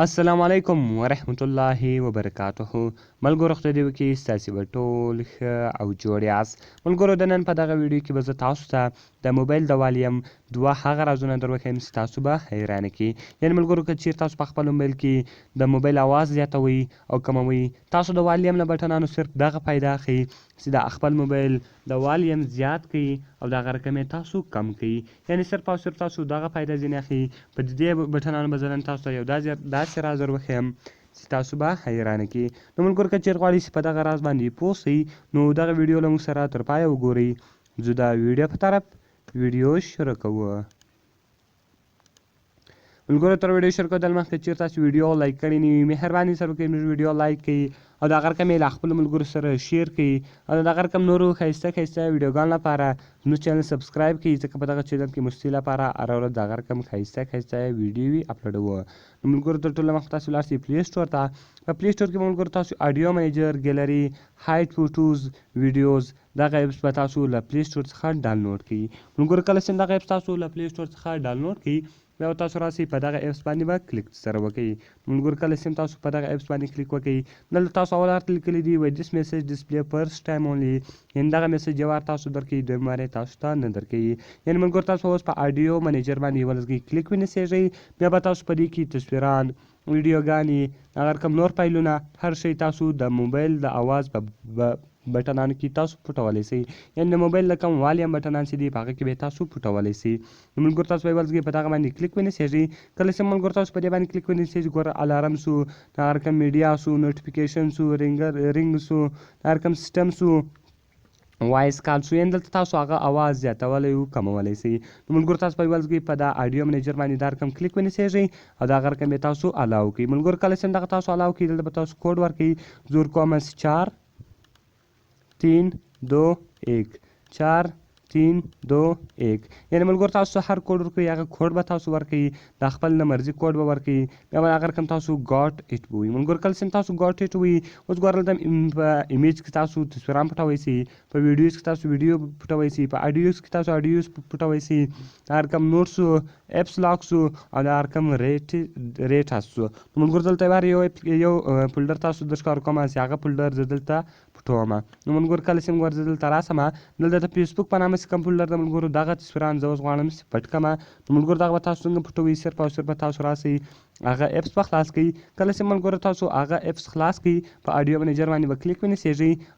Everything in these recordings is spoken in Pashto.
السلام علیکم ورحمت الله وبرکاته. ملګرو خدای دې وکړي ستاسې به ټول ښه او جوړ یاست. ملګرو د نن په دغه ویډیو کې به زه تاسو ته د موبایل د والیم دوه هغه رازونه در وښیم چې تاسو به حیرانه کړي. یعنې ملګرو که چیرې تاسو په خپل موبایل کې د موبایل آواز زیاتوئ او کموئ، تاسو د والیم له بټنانو صرف دغه پیدا اخلئ چې د خپل موبایل د والیم زیات کړئ او دغه رقم یې تاسو کم کړئ. یعنې صرف او صرف تاسو دغه پیدا ځینې اخلئ. په دې بټنانو به زه نن تاسو ته یو داسې راز در وښیم چې تاسو به حیرانه کړي. نو ملګرو که چیرې غواړئ چې په دغه راز باندې پوه سئ نو دغه ویډیو له موږ سره تر پایه وګورئ. زه د ویډیو په طرف ویډیو شروع کوو. ملګرو تر ویډیو شروع کېدل مخکې چیرې تاسو ویډیو لایک کړې نه وي مهرباني سره وکړئ زموږ ویډیو لایک کړئ او دغه رقم یې له خپلو ملګرو سره شیر کړئ او د دغه رقم نورو ښایسته ښایسته ویډیوګانو لپاره زموږ چینل سبسکرایب کړئ ځکه په دغه چینل کې مستې لپاره هره ورځ دغه رقم ښایسته ښایسته ویډیوې اپلوډوو. نو ملګرو تر ټولو مخکې تاسو ولاړ شئ پلی سټور ته. په پلی سټور کې به ملګرو تاسو اډیو منیجر، ګیلري، هایډ فوټوز، ویډیوز دغه ایپس به تاسو له پلی سټور څخه ډاونلوډ کړئ. ملګرو کله چې دغه ایپس تاسو له پلی سټور څخه ډاونلوډ کړئ بیا به تاسو راسئ په دغه ایپس باندې به کلیک سره وکړئ. ملګرو کله چې تاسو په دغه ایپس باندې کلیک وکړئ دلته تاسو اول هرته لیکلی دي وایي دس میسج ډسپلی فرسټ ټایم اونلی، یعنې دغه میسج یو وار تاسو درکوي دویم وار یې تاسو ته نه درکوي. یعنې ملګرو تاسو اوس په اډیو منیجر باندې یوه لږ کلیک ونیسئ بیا به تاسو په دې کې تصویران، ویډیوګانې، هغه رقم نور فایلونه هر شی تاسو د موبایل د آواز په بټنانو کې تاسو پټولی سئ. یعنې د موبایل د کوم والیم بټنان چې دي په هغه کې به یې تاسو پټولی سئ. نو ملګرو تاسو به یې ولزګئ په دغه باندې کلیک ونیسئ. کله چې ملګرو تاسو په دې باندې کلیک ونیسئ ګوره الارم سو، هغه رقم میډیا سو، نوټیفیکیشن سو، رینګ سو، هغه رقم سیسټم سو، وایس کال سو، یعنې دلته تاسو هغه آواز زیاتولی او کمولی سئ. نو ملګرو تاسو به یې ولزګئ په دا اډیو منیجر باندې دا رقم کلیک ونیسئ او دغه رقم یې تاسو الاو کړئ. ملګرو کله چې دغه تاسو الاو کړئ دلته به تاسو کوډ ورکړئ 0,4 3 2 1 4 3 2 1. یعنې ملګرو تاسو هر کوډ ورکوئ هغه کوډ به تاسو ورکوئ، د خپل نه مرضي کوډ به ورکوئ بیا به هغه رقم تاسو ګاټ ایټ به ووایي. ملګرو کله چې تاسو ګاټ ایټ ووایي اوس ګوره دلته په ایمیج کې تاسو تصویران پټوی سئ، په ویډیوز کې تاسو ویډیو پټوی سئ، په اډیوز کې تاسو اډیوز پټوی سئ، هغه رقم نوټ سو، ایپس لاک سو او دا رقم ریټ هست سو. نو ملګرو دلته یو فولډر تاسو در ښکاره کومه چې هغه فولډر زه دلته پټومه. نو ملګرو کله چې موږ زه دلته راسمه دلته د فیسبوک په نامه چې کوم فولډر ده ملګرو دغه تصویران زه اوس غواړم چې پټ کړمه. نو ملګرو دغه به تاسو څنګه پټوئ صرف او صرف به تاسو راسئ هغه ایپس به خلاص کړئ. کله چې ملګرو تاسو هغه ایپس خلاص کړئ په اډیو منیجر باندې به کلیک ونیسئ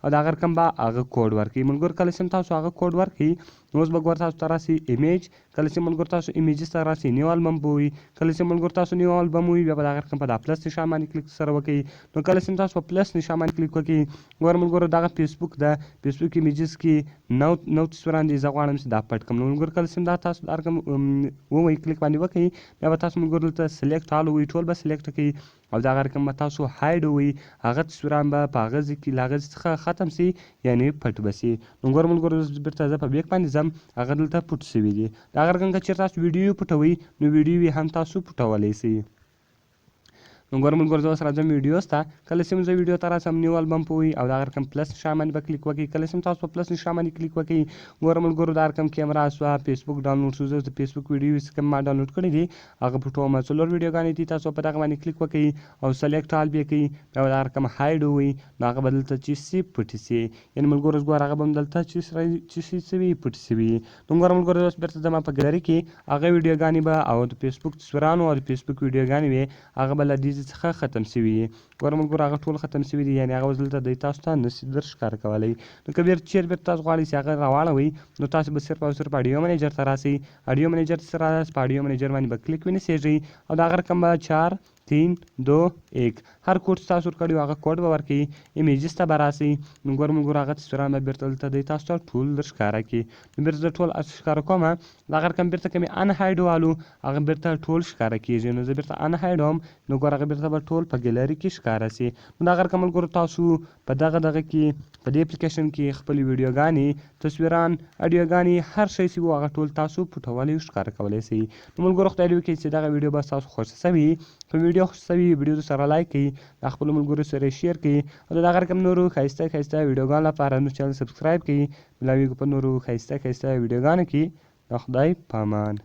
او د هغه رقم به هغه کوډ ورکړئ. ملګرو کله چې تاسو هغه کوډ ورکړئ نو اوس به ګوره تاسو ته راسئ ایمیج. کله چې ملګرو تاسو ایمیجز ته راسئ نیو البم به ووایي. کله چې ملګرو تاسو نیو البم ووایي بیا به د هغه رقم په دا پلس نښان باندې کلیک سره وکړئ. نو کله چې تاسو په پلس نښان باندې کلیک وکړئ ګوره ملګرو دغه فیسبوک ده، فیسبوک ایمیجز کې نو تصویران دي زه غواړم چې دا پټ کړم. نو ملګرو کله چې دا تاسو دا رقم ووایي کلیک باندې وکړئ بیا به تاسو ملګرو دلته سلیکټ آل ووایي، ټول به سلیکټ کړئ او دغه رقم به تاسو هایډ ووایي، هغه تصویران به په هغه ځای کې له هغه ځای څخه ختم سي یعنې پټ به سي. نو ګوره ملګرو بېرته زه په بیک باندې ځم هغه دلته پټ سوي دي. د هغه رقم که چېرې تاسو ویډیو پټوئ نو ویډیو یې هم تاسو پټولی سئ. نو ګوره ملګرو زه اوس راځم ویډیوز ته. کله چې زه ویډیو ته راسم نیو البم په ووایي او دغه رقم پلس نښان باندې به کلیک وکړئ. کله چې تاسو په پلس نښان باندې کلیک وکړئ ګوره ملګرو دا رقم کیمرا سوه، فیسبوک ډاونلوډ سو، زه د فیسبوک ویډیو چې کوم ما ډاونلوډ کړي دي هغه پټومه. څلور ویډیوګانې دي تاسو په دغه باندې کلیک وکړئ او سلیکټ آل به یې کوئ بیا به دغه رقم هایډ ووایي نو هغه به دلته چې سي پټې سي. یعنې ملګرو اوس ګوره هغه به هم دلته چې سي سوي پټې سوي. نو ګوره ملګرو اوس بېرته ځم په ګیلري کې هغه ویډیوګانې به او د فیسبوک تصویرانو او د فیسبوک ویډیوګانې وې هغه به له دې ځای څخه ختم سوي وي. ګوره ملګرو هغه ټول ختم سوي دي یعنې هغه اوس دلته دی تاسو ته نسي در ښکاره کولی. نو که چیرې تاسو غواړئ چې هغه راواړوئ نو تاسو به صرف او صرف اډیو منیجر ته راسئ. اډیو منیجر ته راست په اډیو منیجر باندې به کلیک ونیسئ او د هغه رقم به 4 3 2 1 هر کوډ چې تاسو ورکړي هغه کوډ به ورکړئ. ایمیجز ته به راسئ. نو ګوره ملګرو هغه تصویران به بېرته دلته دی تاسو ته ټول در ښکاره کړي. نو بېرته زه ټول ښکاره کومه د هغه رقم بېرته که مې ان هایډ والو هغه بېرته ټول ښکاره کېږي. نو زه بېرته ان هایډ وم نو ګوره هغه بېرته به ټول په ګیلري کې ښکاره سي. نو دغه رقم ملګرو تاسو په دغه کې په دې اپلیکیشن کې خپلې ویډیوګانې، تصویران، اډیوګانې هر شی چې وو هغه ټول تاسو پټولی او ښکاره کولی سئ. نو ملګرو خدای دې وکړي چې دغه ویډیو به ستاسو خوښه سوي وي. که ویډیو خوښه سوي وي ویډیو سره لایک کړئ، د خپلو ملګرو سره یې شیر کړئ او د دغه رقم نورو ښایسته ښایسته ویډیوګانو لپاره زموږ چینل سبسکرایب کړئ. ملاویږو په نورو ښایسته ښایسته ویډیوګانو کې. د خدای په امان.